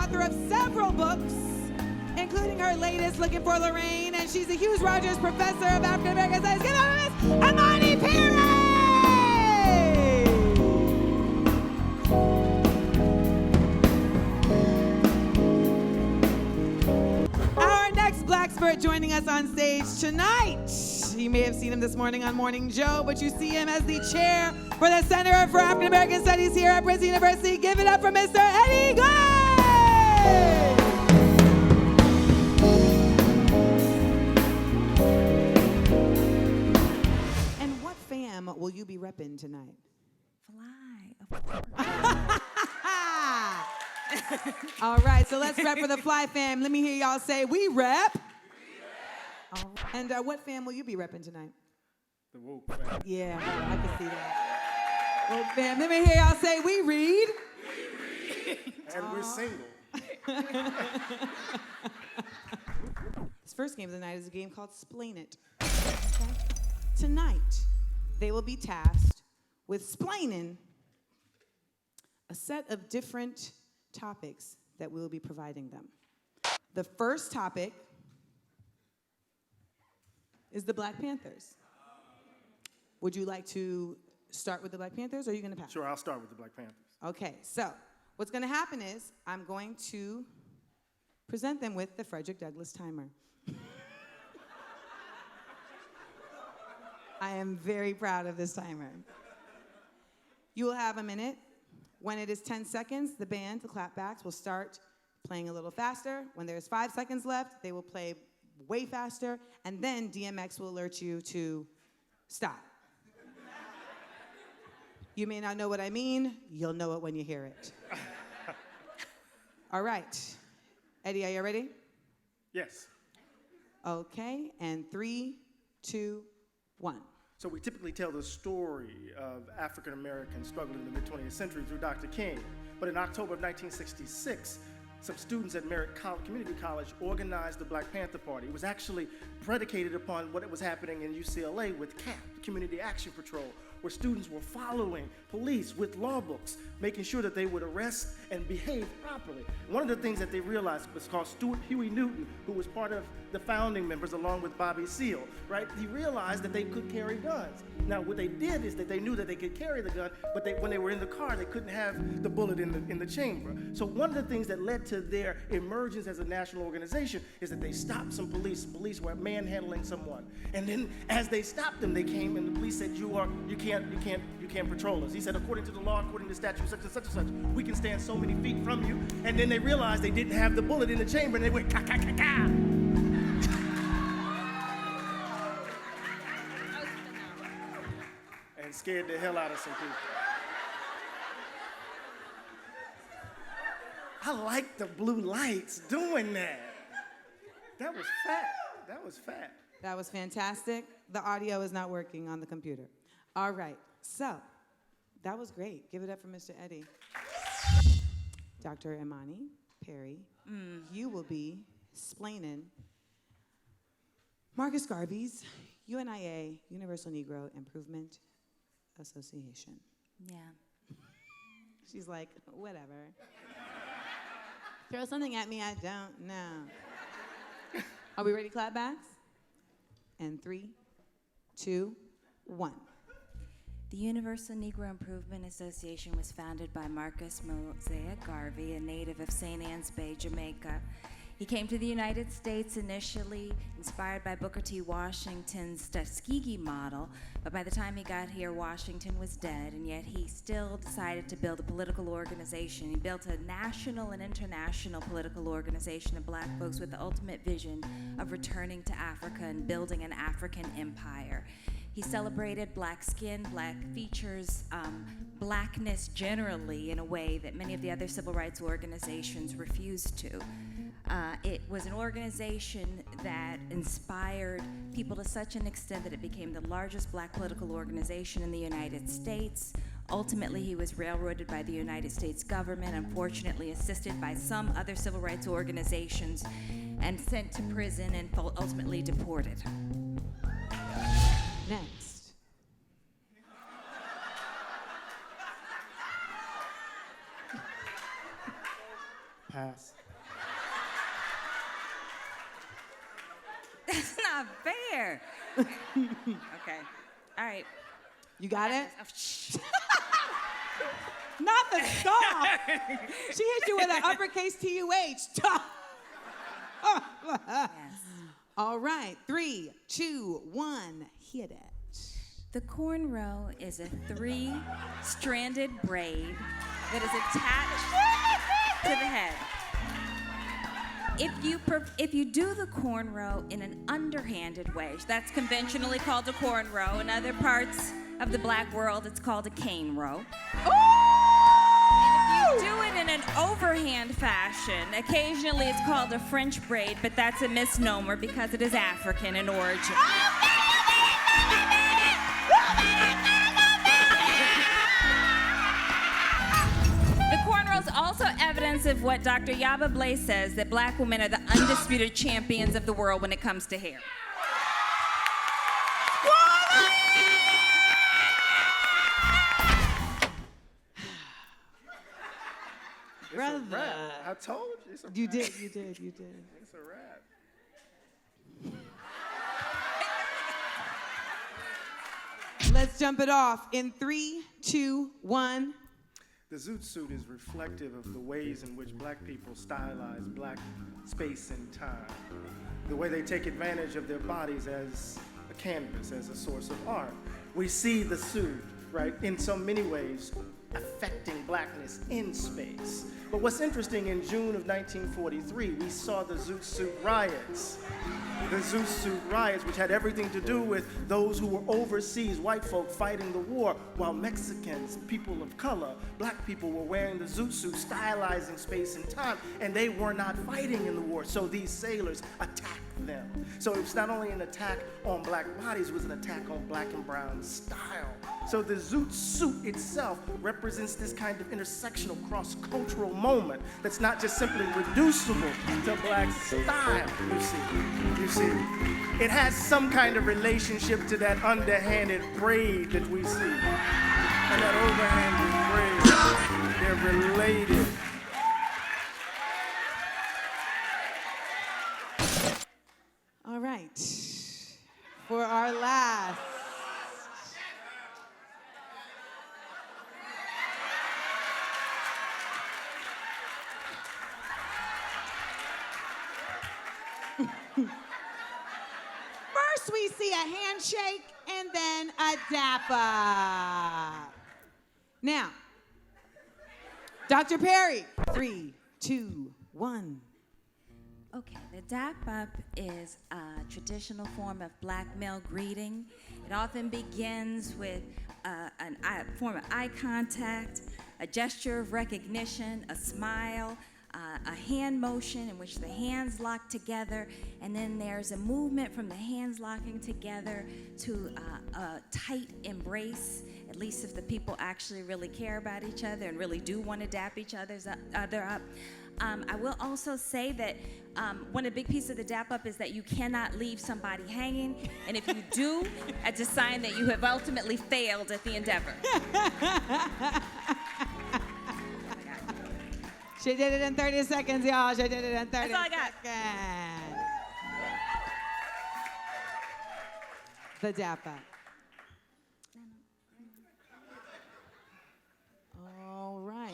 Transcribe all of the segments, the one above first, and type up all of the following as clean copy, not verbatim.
author of several books, including her latest, Looking for Lorraine, and she's a Hughes Rogers Professor of African American Studies. Give it up, Miss Imani Perry! Our next Black Spirit joining us on stage tonight. You may have seen him this morning on Morning Joe, but you see him as the chair for the Center for African American Studies here at Princeton University. Give it up for Mr. Eddie Glaude! And what fam will you be repping tonight? Fly, of course. All right, so let's rep for the Fly fam. Let me hear y'all say, we rep. Oh, and what fam will you be repping tonight? The woke fam. Yeah, I can see that. Woke fam. Let me hear y'all say, we read. We read. And we're single. This first game of the night is a game called SPLAIN It. Okay? Tonight, they will be tasked with splaining a set of different topics that we will be providing them. The first topic is the Black Panthers. Would you like to start with the Black Panthers, or are you going to pass? Sure, I'll start with the Black Panthers. Okay, so what's going to happen is I'm going to present them with the Frederick Douglass timer. I am very proud of this timer. You will have a minute. When it is 10 seconds, the band, the clapbacks, will start playing a little faster. When there's 5 seconds left, they will play way faster, and then DMX will alert you to stop. You may not know what I mean. You'll know it when you hear it. All right. Eddie, are you ready? Yes. Okay, and 3, 2, 1. So we typically tell the story of African Americans struggling in the mid-20th century through Dr. King. But in October of 1966, some students at Merritt Community College organized the Black Panther Party. It was actually predicated upon what was happening in UCLA with CAP, Community Action Patrol, where students were following police with law books, making sure that they would arrest and behave properly. One of the things that they realized was called Stuart Huey Newton, who was part of the founding members along with Bobby Seale, right? He realized that they could carry guns. Now, what they did is that they knew that they could carry the gun, but when they were in the car, they couldn't have the bullet in the chamber. So one of the things that led to their emergence as a national organization is that they stopped some police. Police were manhandling someone. And then as they stopped them, they came and the police said, you can't patrol us. He said, according to the law, according to statute such and such and such, we can stand so many feet from you. And then they realized they didn't have the bullet in the chamber, and they went, ka, ka, ka, ka. And scared the hell out of some people. I like the blue lights doing that. That was fat. That was fat. That was fantastic. The audio is not working on the computer. All right, so that was great. Give it up for Mr. Eddie. Dr. Imani Perry, you will be splaining Marcus Garvey's UNIA, Universal Negro Improvement Association. Yeah. She's like, whatever. Throw something at me I don't know. Are we ready, clapbacks? And 3, 2, 1. The Universal Negro Improvement Association was founded by Marcus Mosiah Garvey, a native of St. Ann's Bay, Jamaica. He came to the United States initially inspired by Booker T. Washington's Tuskegee model, but by the time he got here, Washington was dead, and yet he still decided to build a political organization. He built a national and international political organization of black folks with the ultimate vision of returning to Africa and building an African empire. He celebrated black skin, black features, blackness generally in a way that many of the other civil rights organizations refused to. It was an organization that inspired people to such an extent that it became the largest black political organization in the United States. Ultimately, he was railroaded by the United States government, unfortunately assisted by some other civil rights organizations, and sent to prison and ultimately deported. Next. Pass. That's not fair. Okay. All right. You got it? Oh, shh. Not the song. She hit you with an uppercase TUH. Yes. All right, 3, 2, 1, hit it. The cornrow is a 3-stranded braid that is attached to the head. If you do the cornrow in an underhanded way, that's conventionally called a cornrow. In other parts of the black world, it's called a cane row. And if you do it in an overhand fashion, occasionally it's called a French braid, but that's a misnomer because it is African in origin. The cornrows also evidence of what Dr. Yaba Blay says, that black women are the undisputed champions of the world when it comes to hair. Brother. It's a wrap. I told you. It's a You wrap. did. It's a wrap. Let's jump it off in 3, 2, 1. The zoot suit is reflective of the ways in which black people stylize black space and time. The way they take advantage of their bodies as a canvas, as a source of art. We see the suit, right, in so many ways affecting blackness in space. But what's interesting, in June of 1943, we saw the Zoot Suit riots. The Zoot Suit riots, which had everything to do with those who were overseas, white folk fighting the war, while Mexicans, people of color, black people were wearing the Zoot Suit, stylizing space and time, and they were not fighting in the war, so these sailors attacked them. So it was not only an attack on black bodies, it was an attack on black and brown style. So the Zoot Suit itself represents this kind of intersectional, cross-cultural moment that's not just simply reducible to black style, you see. It has some kind of relationship to that underhanded braid that we see. And that overhanded braid, they're related. All right. For our last. First, we see a handshake and then a dap up. Now, Dr. Perry, 3, 2, 1. Okay, the dap up is a traditional form of black male greeting. It often begins with a form of eye contact, a gesture of recognition, a smile, a hand motion in which the hands lock together, and then there's a movement from the hands locking together to a tight embrace, at least if the people actually really care about each other and really do want to dap each other up. I will also say that one of the big pieces of the dap up is that you cannot leave somebody hanging, and if you do, it's a sign that you have ultimately failed at the endeavor. She did it in 30 seconds, y'all. She did it in 30 That's all I got. seconds. The dap up. All right.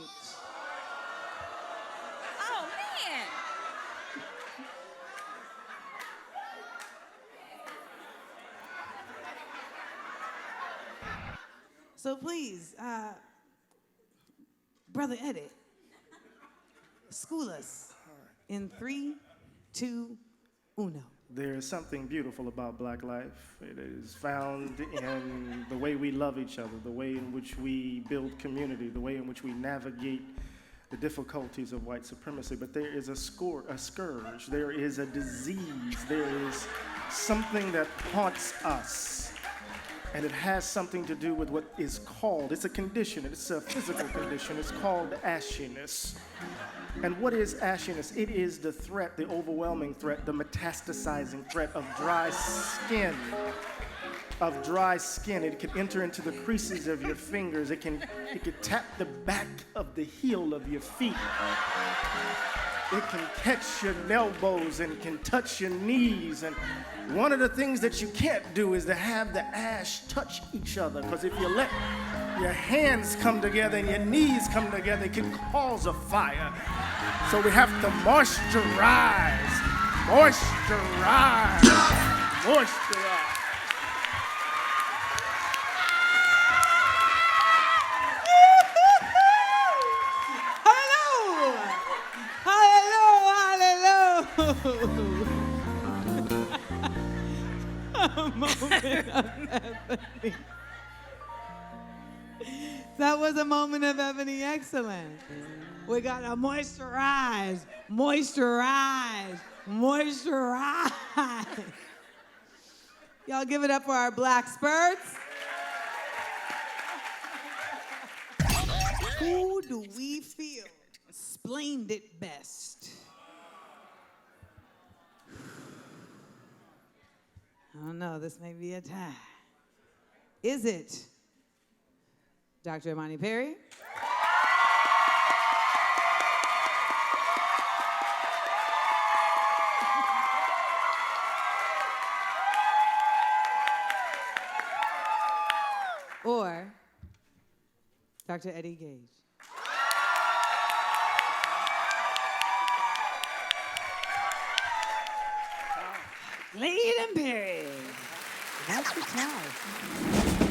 Oh, man. So please, Brother Edit, school us in 3, 2, 1. There is something beautiful about black life. It is found in the way we love each other, the way in which we build community, the way in which we navigate the difficulties of white supremacy. But there is a scourge, there is a disease, there is something that haunts us. And it has something to do with what is called, it's a condition, it's a physical condition, it's called ashiness. And what is ashiness? It is the threat, the overwhelming threat, the metastasizing threat of dry skin. It can enter into the creases of your fingers. It can tap the back of the heel of your feet. It can catch your elbows and can touch your knees. And one of the things that you can't do is to have the ash touch each other, because if you let your hands come together and your knees come together, it can cause a fire. So we have to moisturize, moisturize, moisturize. A moment of ebony. That was a moment of ebony excellence. We gotta moisturize, moisturize, moisturize. Y'all give it up for our black spurts. Who do we feel explained it best? I don't know, this may be a tie. Is it Dr. Imani Perry? Or Dr. Eddie Gage? Glaude and Perry. That's the tie.